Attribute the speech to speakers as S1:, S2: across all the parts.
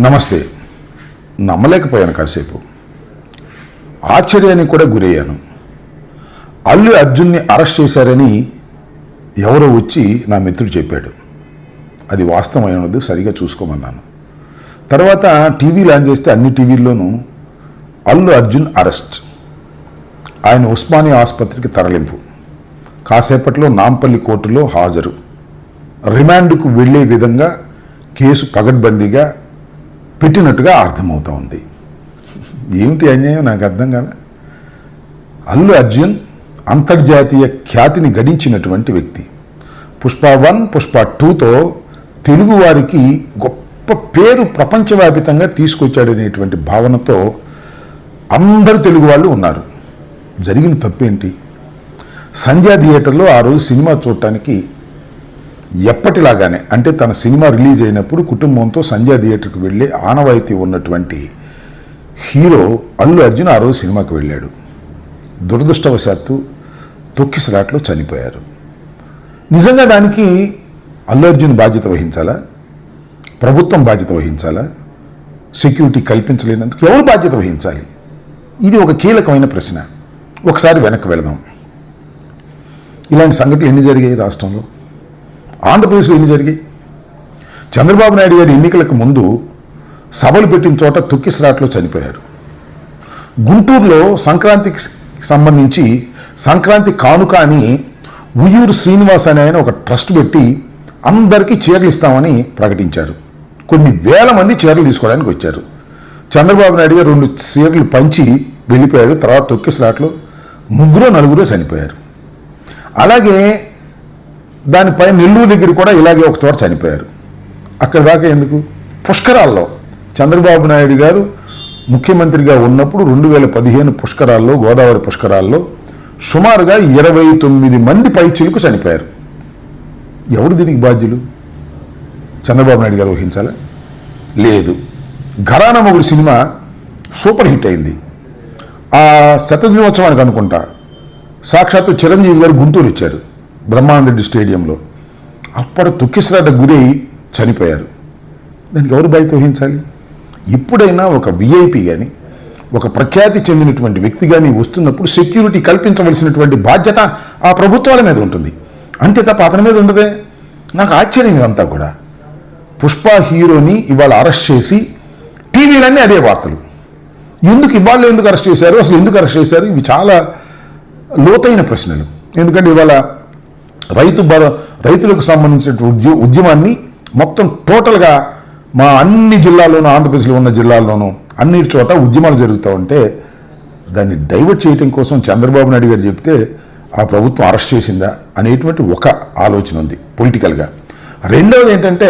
S1: నమస్తే. నమ్మలేకపోయాను. కాసేపు ఆశ్చర్యానికి కూడా గురయ్యాను. అల్లు అర్జున్ని అరెస్ట్ చేశారని ఎవరో వచ్చి నా మిత్రుడు చెప్పాడు. అది వాస్తవమైనది, సరిగా చూసుకోమన్నాను. తర్వాత టీవీలు ఆన్ చేస్తే అన్ని టీవీల్లోనూ అల్లు అర్జున్ అరెస్ట్, ఆయన ఉస్మానియా ఆసుపత్రికి తరలింపు, కాసేపట్లో నాంపల్లి కోర్టులో హాజరు, రిమాండ్కు వెళ్లే విధంగా కేసు పగడ్బందీగా పెట్టినట్టుగా అర్థమవుతా ఉంది. ఏమిటి అన్యాయం నాకు అర్థం కాదు. అల్లు అర్జున్ అంతర్జాతీయ ఖ్యాతిని గడించినటువంటి వ్యక్తి. పుష్ప 1, పుష్ప 2తో తెలుగువారికి గొప్ప పేరు ప్రపంచవ్యాపితంగా తీసుకొచ్చాడనేటువంటి భావనతో అందరు తెలుగు వాళ్ళు ఉన్నారు. జరిగిన తప్పేంటి? సంధ్యా థియేటర్లో ఆ రోజు సినిమా చూడటానికి ఎప్పటిలాగానే, అంటే తన సినిమా రిలీజ్ అయినప్పుడు కుటుంబంతో సంధ్యా థియేటర్కి వెళ్ళే ఆనవాయితీ ఉన్నటువంటి హీరో అల్లు అర్జున్ ఆ రోజు సినిమాకి వెళ్ళాడు. దురదృష్టవశాత్తు తొక్కిసలాట్లో చనిపోయారు. నిజంగా దానికి అల్లు అర్జున్ బాధ్యత వహించాలా? ప్రభుత్వం బాధ్యత వహించాలా? సెక్యూరిటీ కల్పించలేనందుకు ఎవరు బాధ్యత వహించాలి? ఇది ఒక కీలకమైన ప్రశ్న. ఒకసారి వెనక్కి వెళదాం. ఇలాంటి సంఘటనలు ఎన్ని జరిగాయి రాష్ట్రంలో? ఆంధ్రప్రదేశ్లో ఎన్ని జరిగాయి? చంద్రబాబు నాయుడు గారి ఎన్నికలకు ముందు సభలు పెట్టిన చోట తొక్కిసలాట్లో చనిపోయారు. గుంటూరులో సంక్రాంతికి సంబంధించి సంక్రాంతి కానుక అని ఉయ్యూరు శ్రీనివాస్ అనే ఆయన ఒక ట్రస్ట్ పెట్టి అందరికీ చీరలు ఇస్తామని ప్రకటించారు. కొన్ని వేల మంది చీరలు తీసుకోవడానికి వచ్చారు. చంద్రబాబు నాయుడు గారు 2 చీరలు పంచి వెళ్ళిపోయాడు. తర్వాత తొక్కిసలాట్లో 3-4 చనిపోయారు. అలాగే దానిపై నెల్లూరు దగ్గర కూడా ఇలాగే ఒక చోట చనిపోయారు. అక్కడ దాకా ఎందుకు? పుష్కరాల్లో చంద్రబాబు నాయుడు గారు ముఖ్యమంత్రిగా ఉన్నప్పుడు 2015 పుష్కరాల్లో, గోదావరి పుష్కరాల్లో సుమారుగా 29 మంది పైచిలకు చనిపోయారు. ఎవరు దీనికి బాధ్యులు? చంద్రబాబు నాయుడు గారు వహించాలా? లేదు. ఘరానా మొగుడు సినిమా సూపర్ హిట్ అయింది. ఆ శతదినోత్సవానికి అనుకుంటా సాక్షాత్తు చిరంజీవి గారు గుంటూరు ఇచ్చారు, బ్రహ్మానందరెడ్డి స్టేడియంలో. అప్పుడు తొక్కిసలాట గురై చనిపోయారు. దానికి ఎవరు బాధ్యత వహించాలి? ఇప్పుడైనా ఒక విఐపి కానీ, ఒక ప్రఖ్యాతి చెందినటువంటి వ్యక్తి కానీ వస్తున్నప్పుడు సెక్యూరిటీ కల్పించవలసినటువంటి బాధ్యత ఆ ప్రభుత్వాల మీద ఉంటుంది. అంతే తప్ప అతని మీద ఉండదే. నాకు ఆశ్చర్యం ఇదంతా కూడా. పుష్ప హీరోని ఇవాళ అరెస్ట్ చేసి టీవీలన్నీ అదే వార్తలు. ఎందుకు అరెస్ట్ చేశారు? అసలు ఎందుకు అరెస్ట్ చేశారు? ఇవి చాలా లోతైన ప్రశ్నలు. ఎందుకంటే ఇవాళ రైతులకు సంబంధించినటువంటి ఉద్యమాన్ని మొత్తం టోటల్గా మా అన్ని జిల్లాల్లోనూ, ఆంధ్రప్రదేశ్లో ఉన్న జిల్లాల్లోనూ అన్నిటి చోట ఉద్యమాలు జరుగుతూ ఉంటే దాన్ని డైవర్ట్ చేయడం కోసం చంద్రబాబు నాయుడు గారు చెప్తే ఆ ప్రభుత్వం అరెస్ట్ చేసిందా అనేటువంటి ఒక ఆలోచన ఉంది పొలిటికల్గా. రెండవది ఏంటంటే,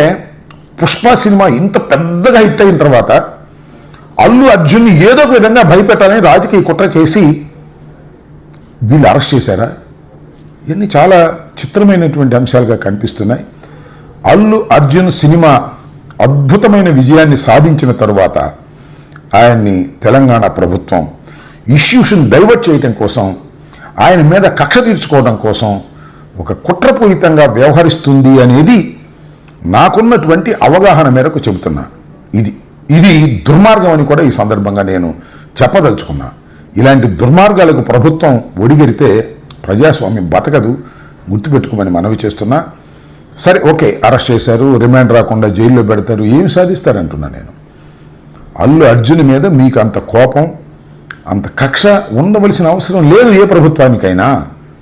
S1: పుష్ప సినిమా ఇంత పెద్దగా హిట్ అయిన తర్వాత అల్లు అర్జున్ని ఏదో ఒక విధంగా భయపెట్టాలని రాజకీయ కుట్ర చేసి వీళ్ళు అరెస్ట్ చేశారా? ఇవన్నీ చాలా చిత్రమైనటువంటి అంశాలుగా కనిపిస్తున్నాయి. అల్లు అర్జున్ సినిమా అద్భుతమైన విజయాన్ని సాధించిన తరువాత ఆయన్ని తెలంగాణ ప్రభుత్వం ఇష్యూస్ని డైవర్ట్ చేయడం కోసం, ఆయన మీద కక్ష తీర్చుకోవడం కోసం ఒక కుట్రపూరితంగా వ్యవహరిస్తుంది అనేది నాకున్నటువంటి అవగాహన మేరకు చెబుతున్నా. ఇది దుర్మార్గం అని కూడా ఈ సందర్భంగా నేను చెప్పదలుచుకున్నా. ఇలాంటి దుర్మార్గాలకు ప్రభుత్వం ఒడిగెడితే ప్రజాస్వామ్యం బతకదు, గుర్తుపెట్టుకోమని మనవి చేస్తున్నా. సరే, ఓకే, అరెస్ట్ చేశారు, రిమాండ్ రాకుండా జైల్లో పెడతారు, ఏం సాధిస్తారంటున్నా నేను. అల్లు అర్జున్ మీద మీకు అంత కోపం, అంత కక్ష ఉండవలసిన అవసరం లేదు. ఏ ప్రభుత్వానికైనా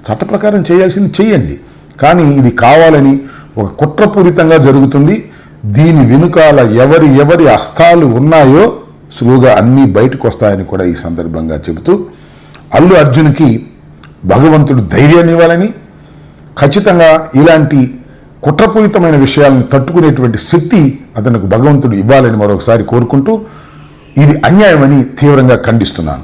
S1: చట్ట ప్రకారం చేయాల్సింది చేయండి. కానీ ఇది కావాలని ఒక కుట్రపూరితంగా జరుగుతుంది. దీని వెనుకాల ఎవరి హస్తాలు ఉన్నాయో సులువుగా అన్నీ బయటకు వస్తాయని కూడా ఈ సందర్భంగా చెబుతూ, అల్లు అర్జున్కి భగవంతుడు ధైర్యాన్ని ఇవ్వాలని, ఖచ్చితంగా ఇలాంటి కుట్రపూరితమైన విషయాలను తట్టుకునేటువంటి శక్తి అతనికి భగవంతుడు ఇవ్వాలని మరొకసారి కోరుకుంటూ, ఇది అన్యాయమని తీవ్రంగా ఖండిస్తున్నాను.